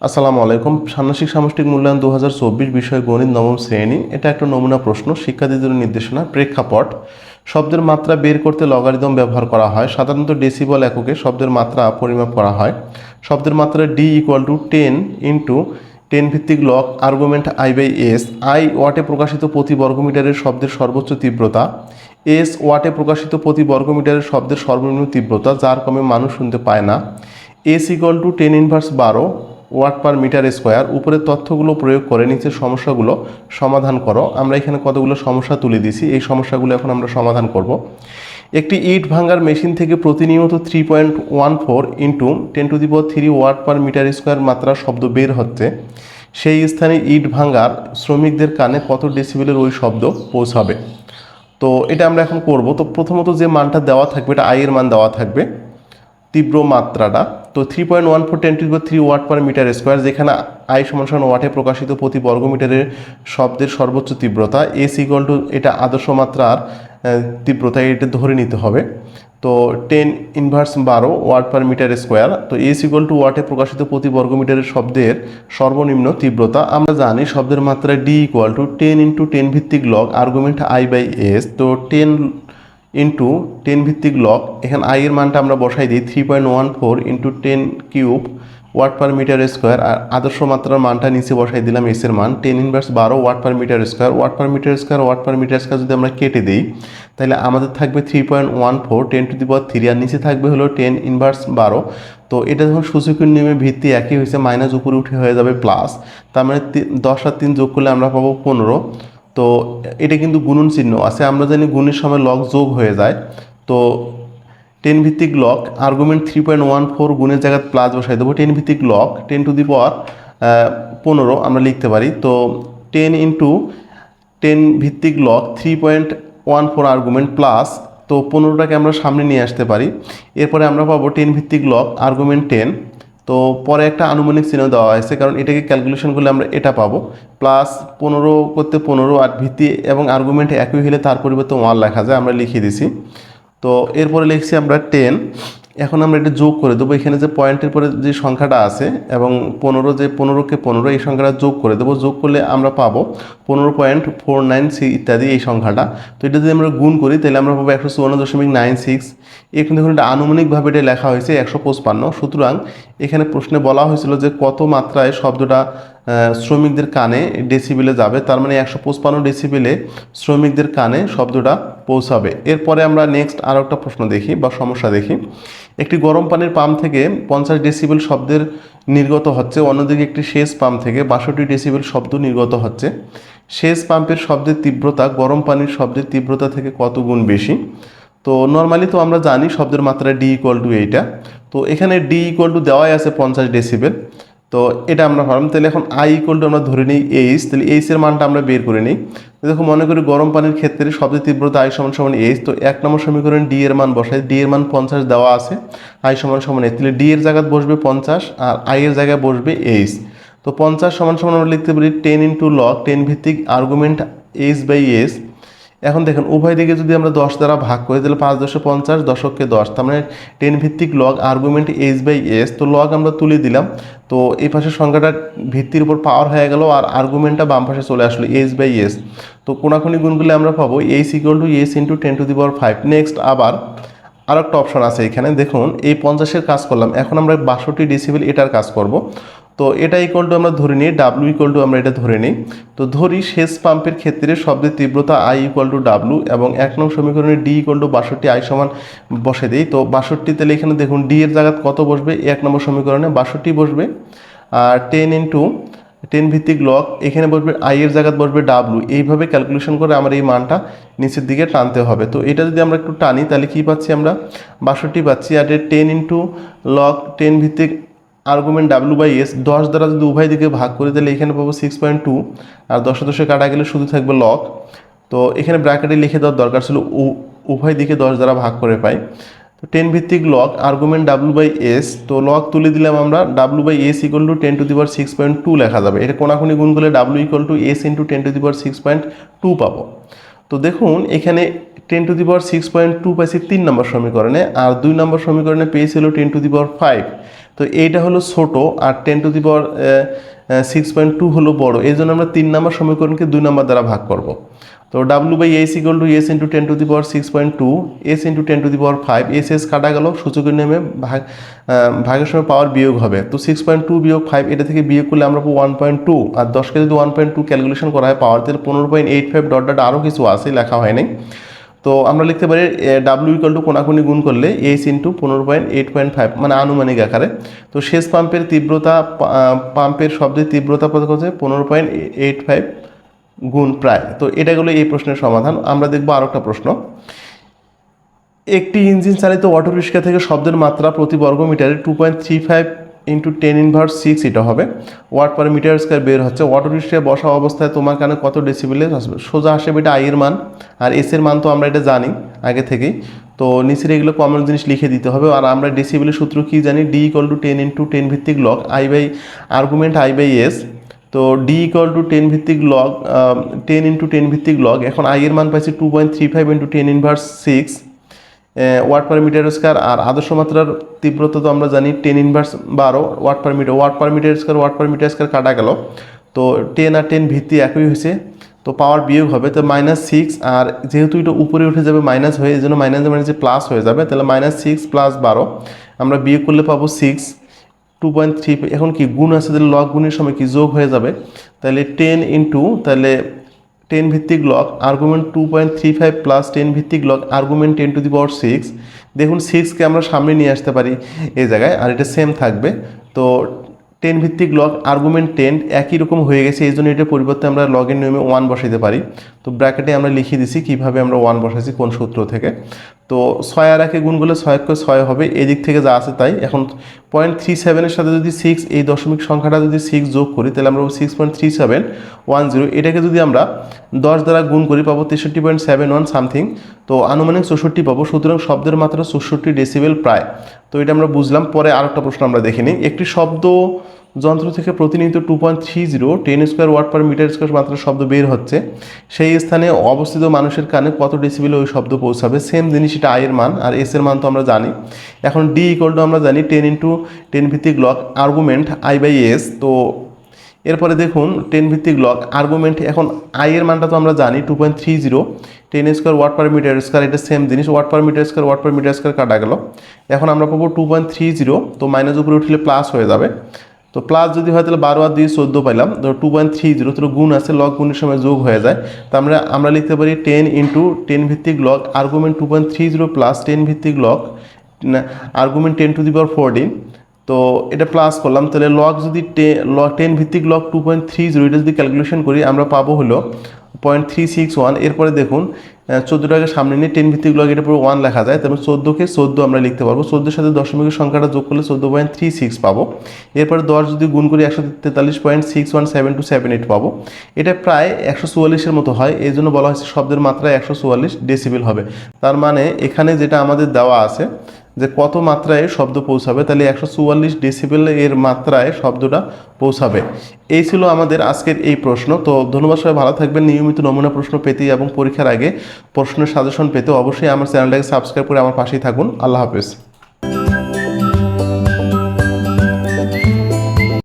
আসসালামু আলাইকুম। ষান্মাসিক সামষ্টিক মূল্যায়ন 2024 বিষয় গণিত নবম শ্রেণী। এটা একটা নমুনা প্রশ্ন। শিক্ষার্থীদের নির্দেশনা। প্রেক্ষাপট: শব্দের মাত্রা বের করতে লগারিদম ব্যবহার করা হয়। সাধারণত ডেসিবল এককে শব্দের মাত্রা পরিমাপ করা হয়। শব্দের মাত্রা ডি ইকুয়াল টু 10 ইন্টু 10 ভিত্তিক log argument I by S. I ওয়াটে প্রকাশিত প্রতি বর্গমিটারের শব্দের সর্বোচ্চ তীব্রতা, এস ওয়াটে প্রকাশিত প্রতি বর্গমিটারের শব্দের সর্বনিম্ন তীব্রতা যার কমে মানুষ শুনতে পায় না। S equal to 10 inverse 12 watt per metre square. উপরের তথ্যগুলো প্রয়োগ করে নিচের সমস্যাগুলো সমাধান করো। আমরা এখানে কতগুলো সমস্যা তুলে দিয়েছি, এই সমস্যাগুলো এখন আমরা সমাধান করব। একটি ইট ভাঙার মেশিন থেকে প্রতিনিয়ত 3.14 into 10³ watt per metre square মাত্রা শব্দ বের হচ্ছে। সেই স্থানে ইট ভাঙার শ্রমিকদের কানে কত ডেসিবেলের ওই শব্দ পৌঁছাবে? তো এটা আমরা এখন করব। তো প্রথমত যে মানটা দেওয়া থাকবে, এটা আই এর মান দেওয়া থাকবে, তীব্র মাত্রাটা। তো 3.14 10³ ওয়াট পার মিটার স্কোয়ার, যেখানে আই সমান ওয়াটে প্রকাশিত প্রতি বর্গমিটারের শব্দের সর্বোচ্চ তীব্রতা। এস ইকুয়াল টু এটা আদর্শ মাত্রার তীব্রতা, এটা ধরে নিতে হবে। তো 10 inverse 12 watt per metre square. তো এস ইকুয়াল টু ওয়াটে প্রকাশিত প্রতি বর্গমিটারের শব্দের সর্বনিম্ন তীব্রতা। আমরা জানি শব্দের মাত্রা ডি ইকুয়াল টু 10 ইন্টু 10 ভিত্তিক log argument I by S. তো 10 ইন্টু 10 ভিত্তিক লগ, এখানে আই এর মানটা আমরা বসাই দিই 3.14 into 10³ watt per metre square. আর আদর্শ মাত্রার মানটা নিচে বসাই দিলাম এস এর মান 10 inverse 12 watt per metre square. Watt per metre square watt per metre square যদি আমরা কেটে দিই তাহলে আমাদের থাকবে 3.14 10⁻³ আর নিচে থাকবে হলো 10 ইনভার্স 12। তো এটা যখন সূচকের নিয়মে ভিত্তি একই হয়েছে, মাইনাস উপরে উঠে হয়ে যাবে প্লাস। তার মানে 10 আর 3 যোগ করলে আমরা পাবো 15। তো এটা কিন্তু গুণন চিহ্ন আছে, আমরা জানি গুণের সময় লগ যোগ হয়ে যায়। তো 10 ভিত্তিক লগ আর্গুমেন্ট 3.14 গুণের জায়গায় প্লাস বসাই দেবো। 10 ভিত্তিক লগ 10⁻15 আমরা লিখতে পারি। তো 10 ইন্টু 10 ভিত্তিক লগ 3.14 আর্গুমেন্ট প্লাস, তো 15টাকে আমরা সামনে নিয়ে আসতে পারি। এরপরে আমরা পাবো 10 ভিত্তিক লগ আর্গুমেন্ট 10। তো পরে একটা আনুমানিক চিহ্ন দেওয়া হয়েছে, কারণ এটাকে ক্যালকুলেশন করলে আমরা এটা পাবো। প্লাস 15 করতে 15 আর ভিত্তি এবং আর্গুমেন্ট একই হলে তার পরিবর্তে 1 লেখা যায়, আমরা লিখিয়ে দিছি। তো এরপরে লিখছি আমরা 10। এখন আমরা এটা যোগ করে দেবো। এখানে যে পয়েন্টের পরে যে সংখ্যাটা আছে এবং 15, যে 15কে 15 এই সংখ্যাটা যোগ করে দেবো। যোগ করলে আমরা পাবো 15.496 ইত্যাদি এই সংখ্যাটা। তো এটা যদি আমরা গুণ করি তাহলে আমরা পাবো 154.96। এখন দেখুন এটা আনুমানিকভাবে এটা লেখা হয়েছে 155। সুতরাং এখানে প্রশ্নে বলা হয়েছিল যে কত মাত্রায় শব্দটা শ্রমিকদের কানে ডেসিবেলে যাবে, তার মানে 155 ডেসিবেলে শ্রমিকদের কানে শব্দটা পৌঁছাবে। এরপরে আমরা নেক্সট আরও একটা প্রশ্ন দেখি বা সমস্যা দেখি। একটি গরম পানির পাম্প থেকে 50 ডেসিবেল শব্দের নির্গত হচ্ছে, অন্যদিকে একটি সেচ পাম্প থেকে 62 ডেসিবেল শব্দ নির্গত হচ্ছে। সেচ পাম্পের শব্দের তীব্রতা গরম পানির শব্দের তীব্রতা থেকে কত গুণ বেশি? তো নর্মালি তো আমরা জানি শব্দের মাত্রা ডি ইকুয়াল টু এইটা। তো এখানে ডি ইকুয়াল টু দেওয়াই আছে 50 ডেসিবেল। তো এটা আমরা ভাবলাম। তাহলে এখন আই ইকুয়াল টু আমরা ধরে নিই এইচ। তাহলে এইচের মানটা আমরা বের করে নিই। দেখো মনে করি গরম পানির ক্ষেত্রে শব্দের তীব্রতা আই সমান এইচ। তো 1 নম্বর সমীকরণ ডি এর মান বসাই। ডি এর মান 50 দেওয়া আছে, আই সমান এইচ। তাহলে ডি এর জায়গায় বসবে 50 আর আই এর জায়গায় বসবে এইচ। তো 50 সমান আমরা লিখতে পারি 10 ইন্টু লগ 10 ভিত্তিক আর্গুমেন্ট এইচ বাই এস। এখন দেখেন উভয় দিকে যদি আমরা 10 দ্বারা ভাগ করি তাহলে 5 10 50, দশককে 10, তার মানে 10 ভিত্তিক log argument H by S. তো লগ আমরা তুলে দিলাম। তো এই পাশের সংখ্যাটা ভিত্তির উপর পাওয়ার হয়ে গেল আর আর্গুমেন্টটা বাম পাশে চলে আসলো এইচ বাই এস। তো কোনাকুনি গুণ করলে আমরা পাবো H equal to S into 10⁵। Next আবার আর একটা অপশন আছে এখানে, দেখুন এই 50-এর কাজ করলাম, এখন আমরা 62 ডেসিবেল এটার কাজ করব। তো এটা ইকুয়াল টু আমরা ধরে নিই ডাব্লু ইকুয়াল টু আমরা এটা ধরে নিই। তো ধরি সেচ পাম্পের ক্ষেত্রে শব্দের তীব্রতা আই ইকুয়াল টু ডাব্লু এবং 1 নং সমীকরণে ডি ইকুয়াল টু 62 আই সমান বসে দিই। তো 62 তাহলে এখানে দেখুন ডি এর জায়গায় কত বসবে, 1 নম্বর সমীকরণে 62 বসবে। আর 10 ইন্টু 10 ভিত্তিক লগ এখানে বসবে আই এর জায়গায় বসবে ডাব্লু। এইভাবে ক্যালকুলেশন করে আমার এই মানটা নিচের দিকে টানতে হবে। তো এটা যদি আমরা একটু টানি তাহলে কী পাচ্ছি আমরা 62 পাচ্ছি। আর 10 ইন্টু লগ 10 ভিত্তিক আর্গুমেন্ট ডাব্লু বাই এস 10 দ্বারা যদি উভয় দিকে ভাগ করি তাহলে এখানে পাবো 6.2 আর 10 10 কাটা গেলে শুধু থাকবে লগ। তো এখানে ব্র্যাকেটে লিখে দেওয়ার দরকার ছিল উভয় দিকে 10 দ্বারা ভাগ করে পাই। তো 10 ভিত্তিক log argument W by S. তো লগ তুলে দিলাম আমরা, W by S equal to 10⁻6.2 লেখা যাবে। এটা কোনাকুনি গুণ করলে W equal to S into 10⁻6.2 পাবো। তো দেখুন এখানে 10⁻6.2 পাইছি 3 নম্বর সমীকরণে, আর 2 নম্বর সমীকরণে পেয়েছিল 10⁵। তো এইটা হলো ছোট আর 10⁻6.2 হলো বড়, এই জন্য আমরা 3 নম্বর সমীকরণকে 2 নম্বর দ্বারা ভাগ করব। তো W/S = S × 10⁻6.2 S × 10⁵, এস কাটা গেল, সূচকের নেমে ভাগের সময় পাওয়ার বিয়োগ হবে। তো 6.2 - 5 এটা থেকে বিয়োগ করলে আমরা পাবো 1.2, আর 10কে যদি 1.2 ক্যালকুলেশন করা হয় পাওয়ার, তাহলে 15.85 ডট ডট আরও কিছু আছে লেখা হয়নি। তো আমরা লিখতে পারি W = কোনাকুনি গুণ করলে S × 15.8.5, মানে আনুমানিক আকারে। তো শেষ পাম্পের তীব্রতা, পাম্পের শব্দের তীব্রতা কত হচ্ছে 15.85 গুণ প্রায়। তো এটা গেলো এই প্রশ্নের সমাধান। আমরা দেখবো আরও একটা প্রশ্ন। একটি ইঞ্জিন চালিত অটো রিক্সা থেকে শব্দের মাত্রা প্রতি বর্গমিটারে 2.35 × 10⁻6 এটা হবে ওয়াট/মিটার² বের হচ্ছে। অটো রিক্সায় বসা অবস্থায় তোমার কানে কত ডেসিবেলে আসবে? সোজা আসবে এটা আই এর মান, আর এস এর মান তো আমরা এটা জানি আগে থেকেই। তো নিচের এগুলো কমন জিনিস লিখে দিতে হবে। আর আমরা ডেসিবেলের সূত্র কি জানি? D = 10 × 10 ভিত্তিক লগ আর্গুমেন্ট I/S। তো D = 10 ভিত্তিক লগ 10 × 10 ভিত্তিক লগ। এখন আই এর মান পাইছি 2.35 × 10⁻6 ওয়াট/মিটার²। আর আদর্শ মাত্রার তীব্রতা তো আমরা জানি 10⁻12 ওয়াট/মিটার। ওয়াট/মিটার² কাটা গেল। তো 10 আর 10 ভিত্তি একই হয়েছে, তো পাওয়ার বিয়োগ হবে, তো -6। আর যেহেতু এটা উপরে উঠে যাবে মাইনাস হয়ে, এই জন্য মাইনাসে প্লাস হয়ে যাবে, তাহলে -6 + 12 আমরা বিয়োগ করলে পাবো 6। 2.3 এখন কি গুণ আছে, তাহলে লগ গুণের সময় কি যোগ হয়ে যাবে, তাহলে 10 × তাহলে 10 ভিত্তিক লগ আর্গুমেন্ট 2.35 প্লাস 10 ভিত্তিক লগ আর্গুমেন্ট 10⁻6। দেখুন 6কে আমরা সামনে নিয়ে আসতে পারি এই জায়গায়, আর এটা সেম থাকবে। তো 10 ভিত্তিক লগ আর্গুমেন্ট 10 একই রকম হয়ে গেছে, এই জন্য এটার পরিবর্তে আমরা লগের নিয়মে 1 বসাইতে পারি। তো ব্র্যাকেটে আমরা লিখিয়ে দিছি কীভাবে আমরা 1 বসাইছি কোন সূত্র থেকে। তো 6 আর 1 গুণ করলে 6 হবে, এদিক থেকে যা আছে তাই। এখন 0.37 সাথে যদি 6 এই দশমিক সংখ্যাটা যদি 6 যোগ করি, তাহলে আমরা 6.3710। এটাকে যদি আমরা 10 দ্বারা গুণ করি পাবো 63.71 সামথিং। তো আনুমানিক 64 পাবো। সুতরাং শব্দের মাত্রা 64 ডেসিবেল প্রায়। তো এটা আমরা বুঝলাম। পরে আরেকটা প্রশ্ন আমরা দেখে নিই। একটি শব্দ যন্ত্র থেকে প্রতিনিয়ত 2.30 10² ওয়াট/মিটার² মাত্রার শব্দ বের হচ্ছে, সেই স্থানে অবস্থিত মানুষের কানে কত ডেসিবেলে ওই শব্দ পৌঁছাবে? সেম জিনিস, এটা আই এর মান, আর এস এর মান তো আমরা জানি। এখন D = আমরা জানি 10 × 10 ভিত্তিক লগ আর্গুমেন্ট I/S। তো এরপরে দেখুন 10 ভিত্তিক লগ আর্গুমেন্ট, এখন আই এর মানটা তো আমরা জানি 2.30 10² ওয়াট/মিটার², এটা সেম জিনিস, ওয়াট/মিটার² কাটা গেল। এখন আমরা পাবো 2.30, তো মাইনাস উপরে উঠলে প্লাস হয়ে যাবে। তো প্লাস যদি হয় তাহলে 12 আর 2 14 পাইলাম। তো 2.30, তো গুণ আছে, লগ গুণের সময় যোগ হয়ে যায়। তো আমরা লিখতে পারি 10 × 10 ভিত্তিক লগ আর্গুমেন্ট 2.30 প্লাস 10 ভিত্তিক লগ আর্গুমেন্ট 10⁻14। তো এটা প্লাস করলাম, তাহলে লগ যদি 10 ভিত্তিক লগ 2.30 এটা যদি ক্যালকুলেশন করি আমরা পাবো হলো 0.361। এরপরে দেখুন 14টাকে সামনে নিয়ে 10 ভিত্তিক লগ এটা পুরো 1 লেখা যায়, তারপর 14কে 14 আমরা লিখতে পারবো। 14-এর সাথে দশমিকের সংখ্যাটা যোগ করলে 14.36 পাবো। এরপরে 10 যদি গুণ করি 143.617278 পাবো। এটা প্রায় 144-এর মতো হয়, এই জন্য বলা হয়েছে শব্দের মাত্রা 144 ডেসিবেল হবে। তার মানে এখানে যেটা আমাদের দেওয়া আছে যে কত মাত্রায় শব্দ পৌঁছাবে, তাহলে 144 ডেসিবেল এর মাত্রায় শব্দটা পৌঁছাবে। এই ছিল আমাদের আজকের এই প্রশ্ন। তো ধন্যবাদ, সবাই ভালো থাকবেন। নিয়মিত নমুনা প্রশ্ন পেতে এবং পরীক্ষার আগে প্রশ্নের সাজেশন পেতে অবশ্যই আমার চ্যানেলটাকে সাবস্ক্রাইব করে আমার পাশেই থাকুন। আল্লাহ হাফেজ।